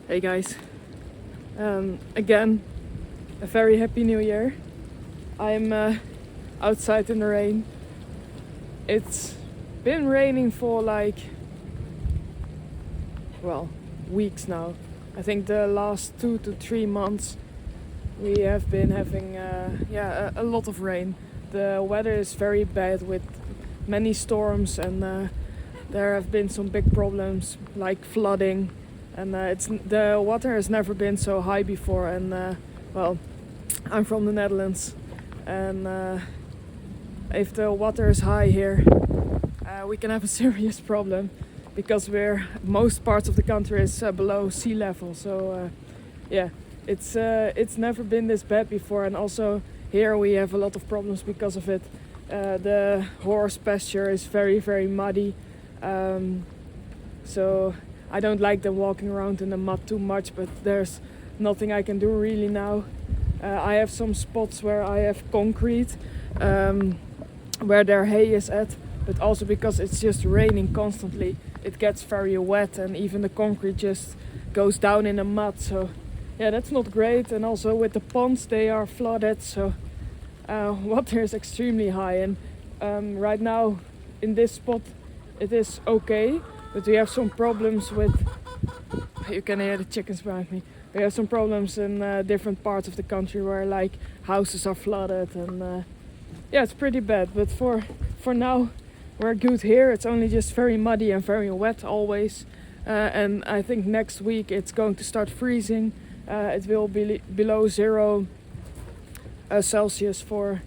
Hey guys, again, a very happy new year. I'm outside in the rain. It's been raining for weeks now. I think the last 2 to 3 months we have been having a lot of rain. The weather is very bad with many storms, and there have been some big problems like flooding. And the water has never been so high before. And I'm from the Netherlands, and if the water is high here, we can have a serious problem because most parts of the country is below sea level. So it's never been this bad before, and also here we have a lot of problems because of it. The horse pasture is very, very muddy, so I don't like them walking around in the mud too much, but there's nothing I can do really now. I have some spots where I have concrete, where their hay is at, but also because it's just raining constantly, it gets very wet, and even the concrete just goes down in the mud. So yeah, that's not great. And also with the ponds, they are flooded, so water is extremely high. And right now in this spot it is okay, but we have some problems with, you can hear the chickens behind me. We have some problems in different parts of the country where houses are flooded, and it's pretty bad. But for now we're good here. It's only just very muddy and very wet always, and I think next week it's going to start freezing. It will be below 0 Celsius for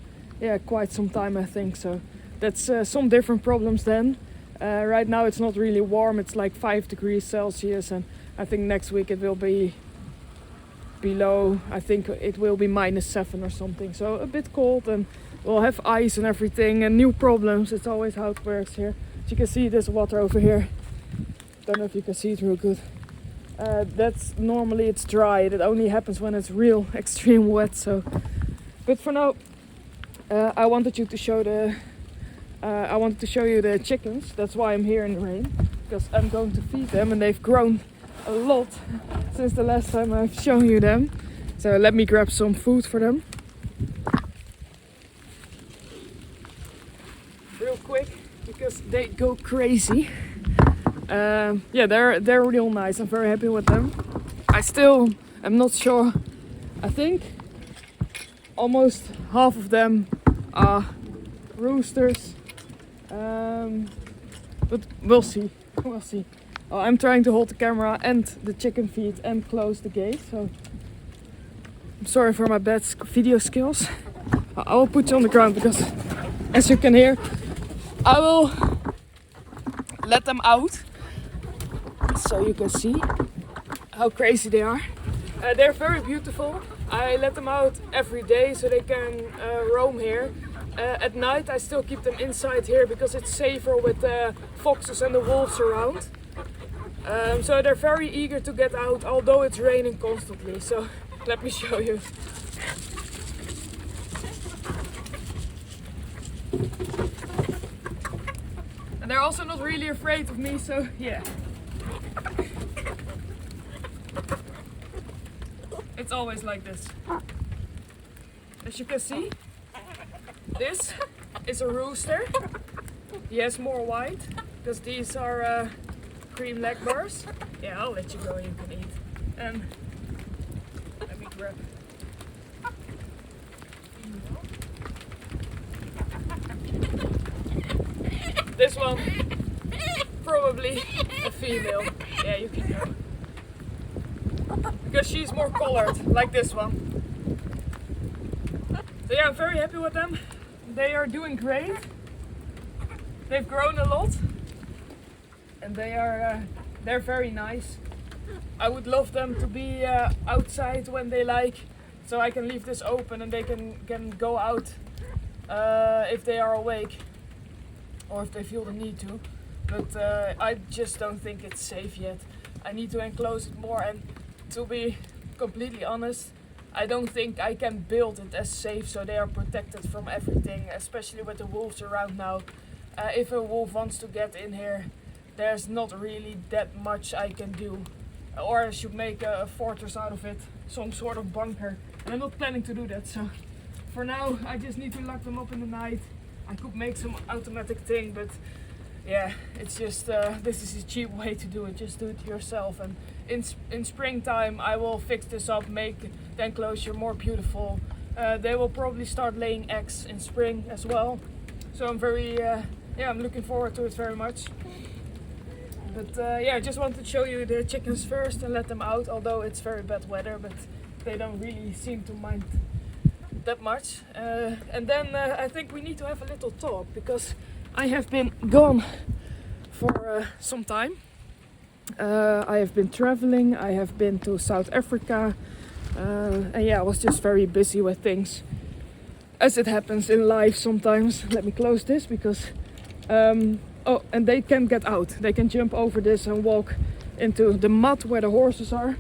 quite some time, I think. So that's some different problems then. Right now it's not really warm, it's like 5 degrees Celsius, and I think next week it will be below, I think it will be -7 or something, so a bit cold, and we'll have ice and everything and new problems. It's always how it works here. As you can see, there's water over here. Don't know if you can see it real good. That's normally it's dry. It only happens when it's real extreme wet. So, but for now, I wanted to show you the chickens. That's why I'm here in the rain, because I'm going to feed them, and they've grown a lot since the last time I've shown you them. So let me grab some food for them real quick, because they go crazy. They're real nice. I'm very happy with them. I still am not sure. I think almost half of them are roosters, but we'll see. We'll see. Oh, I'm trying to hold the camera and the chicken feed and close the gate, so I'm sorry for my bad video skills. I will put you on the ground because, as you can hear, I will let them out so you can see how crazy they are. They're very beautiful. I let them out every day so they can roam here. At night I still keep them inside here because it's safer with the foxes and the wolves around. So they're very eager to get out, although it's raining constantly. So let me show you. And they're also not really afraid of me, so yeah. It's always like this. As you can see, this is a rooster. He has more white, because these are cream leg bars. Yeah, I'll let you go, you can eat. And let me grab. This one, probably a female. Yeah, you can go. Because she's more colored, like this one. So yeah, I'm very happy with them. They are doing great. They've grown a lot, and they're very nice. I would love them to be outside when they like, so I can leave this open and they can go out if they are awake or if they feel the need to. But I just don't think it's safe yet. I need to enclose it more, and to be completely honest, I don't think I can build it as safe so they are protected from everything, especially with the wolves around now. If a wolf wants to get in here, there's not really that much I can do. or I should make a fortress out of it, some sort of bunker. And I'm not planning to do that, so for now I just need to lock them up in the night. I could make some automatic thing, but yeah, it's just this is a cheap way to do it. Just do it yourself. And in springtime I will fix this up, make the enclosure more beautiful. They will probably start laying eggs in spring as well, so I'm very I'm looking forward to it very much. But yeah, I just wanted to show you the chickens first and let them out, although it's very bad weather, but they don't really seem to mind that much. And then I think we need to have a little talk, because I have been gone for some time. I have been traveling, I have been to South Africa, and yeah, I was just very busy with things, as it happens in life sometimes. Let me close this, because oh, and they can get out. They can jump over this and walk into the mud where the horses are.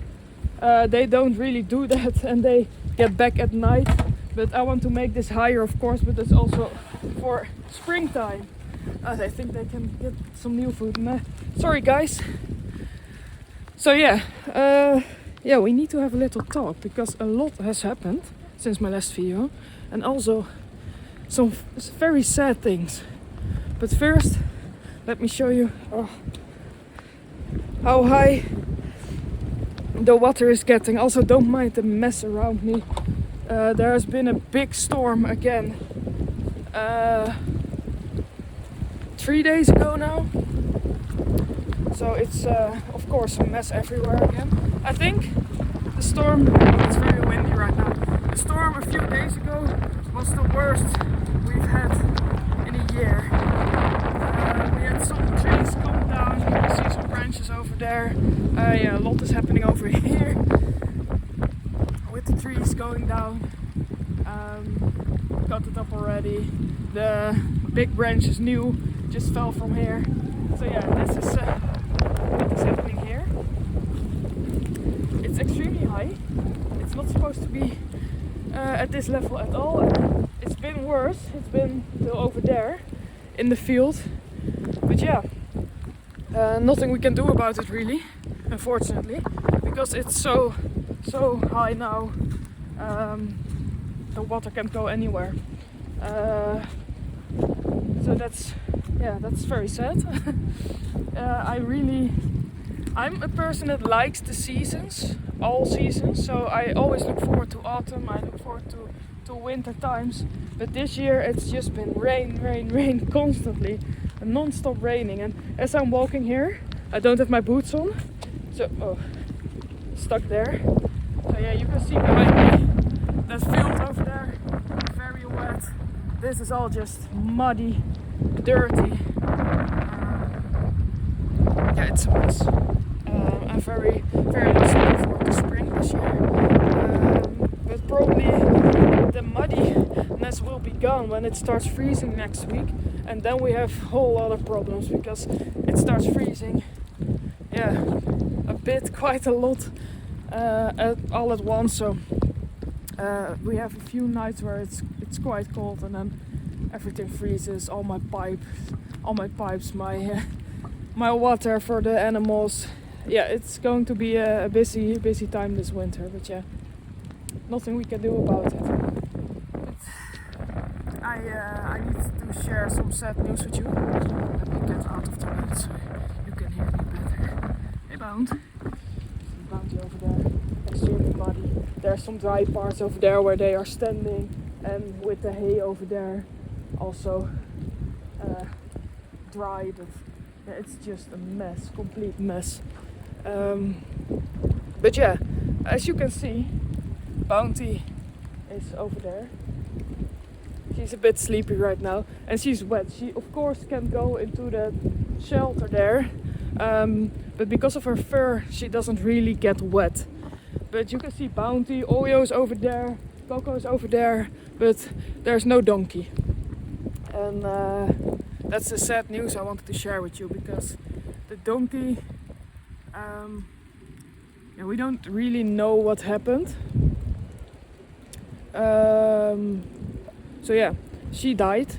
They don't really do that, and they get back at night. But I want to make this higher, of course, but it's also for springtime. I think they can get some new food. Sorry guys. So yeah, we need to have a little talk, because a lot has happened since my last video, and also some very sad things. But first, let me show you how high the water is getting. Also, don't mind the mess around me. There has been a big storm again 3 days ago now. So it's of course a mess everywhere again. I think the storm, it's very windy right now. The storm a few days ago was the worst we've had in a year. We had some trees come down, you can see some branches over there. Yeah, a lot is happening over here with the trees going down. Got it up already. The big branch is new, just fell from here. So yeah, this is what is happening here. It's extremely high. It's not supposed to be at this level at all. It's been worse. It's been till over there in the field. But yeah, nothing we can do about it really, unfortunately, because it's so high now. The water can't go anywhere. So that's very sad. I'm a person that likes the seasons, all seasons. So I always look forward to autumn. I look forward to winter times. But this year it's just been rain constantly, non-stop raining. And as I'm walking here, I don't have my boots on, so stuck there. So yeah, you can see behind me that field over there, very wet. This is all just muddy, dirty. Yeah, it's a mess. I'm very much looking forward to spring this year. But probably the muddiness will be gone when it starts freezing next week, and then we have whole lot of problems, because it starts freezing. Yeah, quite a lot all at once. So we have a few nights where it's quite cold, and then everything freezes. All my pipes, my water for the animals. Yeah, it's going to be a busy time this winter. But yeah, nothing we can do about it. But I need to share some sad news with you. Let me get out of the wind so you can hear me better. Hey, Bound. Bounty over there. Extremely muddy. There's some dry parts over there where they are standing, and with the hay over there also dry, but yeah, it's just a mess, complete mess. But yeah, as you can see, Bounty is over there. She's a bit sleepy right now, and she's wet. She of course can go into the shelter there, but because of her fur she doesn't really get wet. But you can see Bounty, Oyo's over there, Coco's over there, but there's no donkey. And that's the sad news I wanted to share with you, because the donkey, we don't really know what happened. So yeah, she died.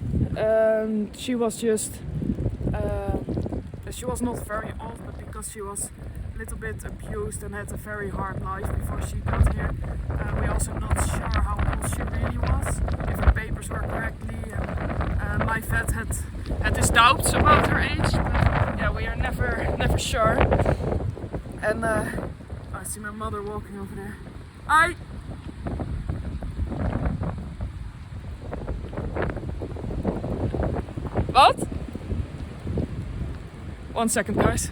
She was just, she was not very old, but because she was little bit abused and had a very hard life before she got here. We're also not sure how old she really was, if her papers were correctly, and my vet had his doubts about her age, but yeah, we are never sure. And I see my mother walking over there. Hi! What? 1 second, guys.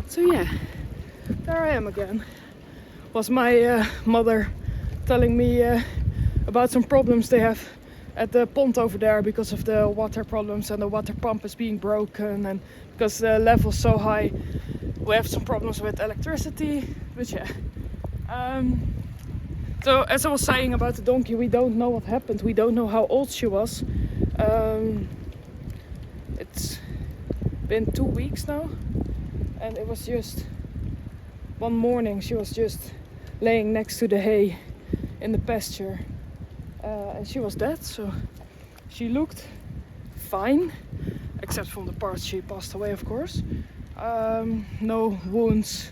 So yeah, there I am again. Was my mother telling me about some problems they have at the pond over there because of the water problems, and the water pump is being broken, and because the level's so high we have some problems with electricity. But yeah, so as I was saying about the donkey, we don't know what happened. We don't know how old she was. It's been 2 weeks now, and it was just one morning she was just laying next to the hay in the pasture, and she was dead. So she looked fine, except from the parts she passed away, of course. No wounds,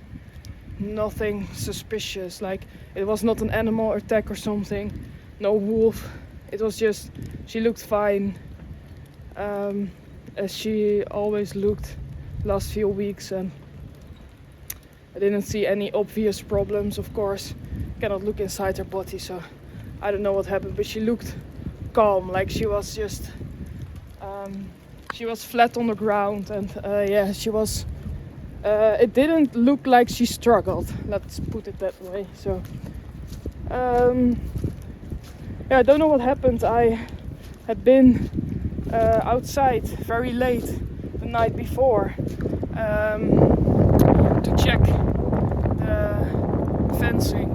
nothing suspicious, like it was not an animal attack or something, no wolf. It was just, she looked fine, as she always looked last few weeks, and I didn't see any obvious problems. Of course, cannot look inside her body, so I don't know what happened, but she looked calm, like she was just, she was flat on the ground, and yeah, she was, it didn't look like she struggled, let's put it that way. So yeah, I don't know what happened. I had been outside very late the night before to check the fencing,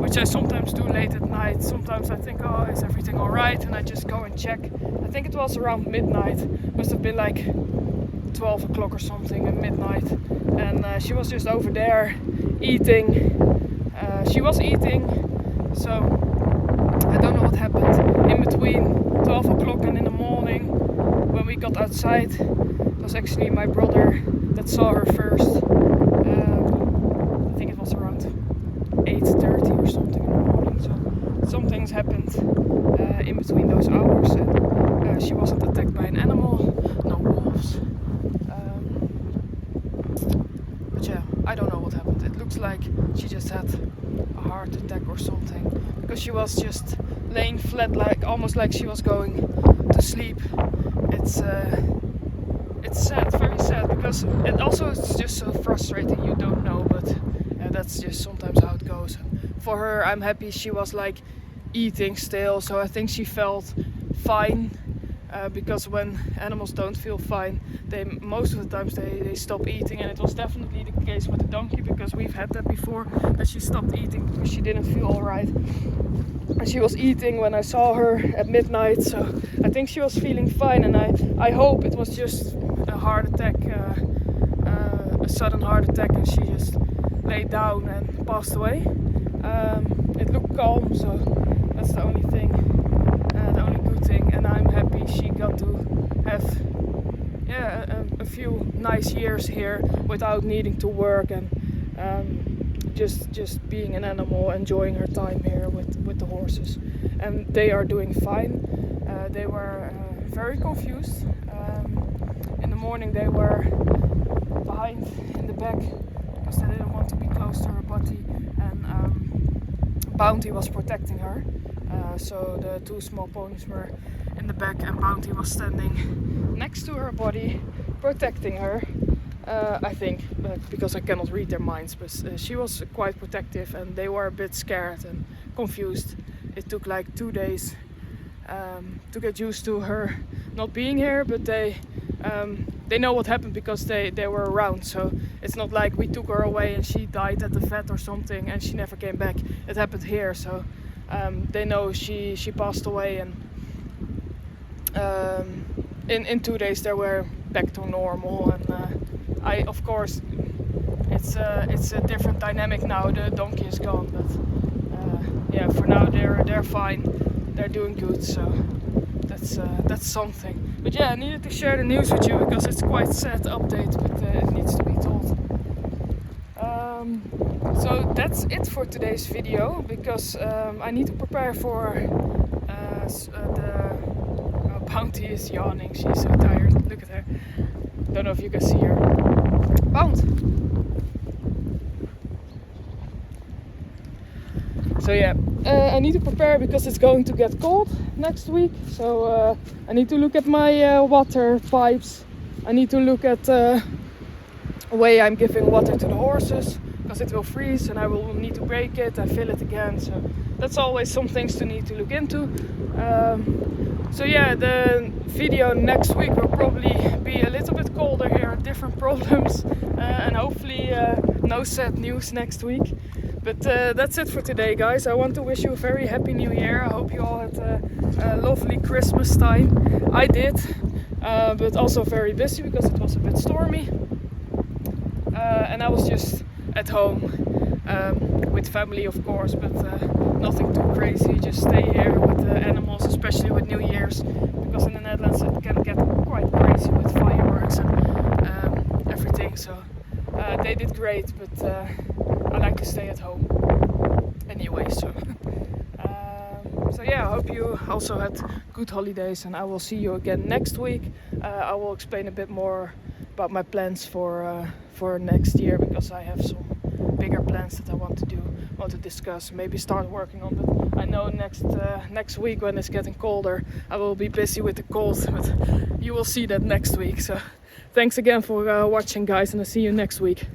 which I sometimes do late at night. Sometimes I think, oh, is everything alright? And I just go and check. I think it was around midnight, must have been like 12 o'clock or something at midnight. And she was just over there eating. She was eating, so I don't know what happened in between 12 o'clock and in the morning when we got outside. It was actually my brother that saw her first. I think it was around 8:30 or something in the morning. So some things happened in between those hours, and she wasn't attacked by an animal, no wolves. But yeah, I don't know what happened. It looks like she just had a heart attack or something, because she was just laying flat, like almost like she was going to sleep. It's sad, very sad, because it also is just so frustrating. You don't know, but that's just sometimes how it goes. For her, I'm happy she was like eating still, so I think she felt fine. Because when animals don't feel fine, they most of the times they stop eating, and it was definitely the case with the donkey, because we've had that before, that she stopped eating because she didn't feel alright. And she was eating when I saw her at midnight, so I think she was feeling fine, and I hope it was just a heart attack, a sudden heart attack, and she just laid down and passed away. It looked calm, so that's the only thing, the only good thing, and I'm happy she got to have a few nice years here without needing to work, and just being an animal, enjoying her time here with the horses. And they are doing fine. They were very confused. In the morning they were behind in the back because they didn't want to be close to her body, and Bounty was protecting her. So the two small ponies were in the back, and Bounty was standing next to her body, protecting her. I think, because I cannot read their minds, but she was quite protective, and they were a bit scared and confused. It took like 2 days to get used to her not being here, but they know what happened because they were around. So it's not like we took her away and she died at the vet or something and she never came back. It happened here, so they know she passed away, and in 2 days they were back to normal. And of course, it's a different dynamic now. The donkey is gone, but yeah, for now they're fine. They're doing good, so that's something. But yeah, I needed to share the news with you because it's quite sad update, but it needs to be told. So that's it for today's video, because I need to prepare for the Bounty is yawning. She's so tired. Look at her. Don't know if you can see her. Bound. So yeah, I need to prepare because it's going to get cold next week. So I need to look at my water pipes. I need to look at the way I'm giving water to the horses, because it will freeze and I will need to break it and fill it again. So that's always some things to need to look into. So yeah, the video next week will probably be a little bit colder here, different problems, and hopefully no sad news next week. But that's it for today, guys. I want to wish you a very happy new year. I hope you all had a lovely Christmas time. I did, but also very busy because it was a bit stormy. And I was just at home with family, of course, but nothing too crazy. Just stay here with the animals, especially with New Year's, because in the Netherlands it can get quite crazy with fireworks and everything. So they did great, but I like to stay at home anyway. So so yeah, I hope you also had good holidays, and I will see you again next week. I will explain a bit more about my plans for next year, because I have some bigger plans that I want to discuss, maybe start working on. But I know next week, when it's getting colder, I will be busy with the cold, but you will see that next week. So thanks again for watching, guys, and I'll see you next week.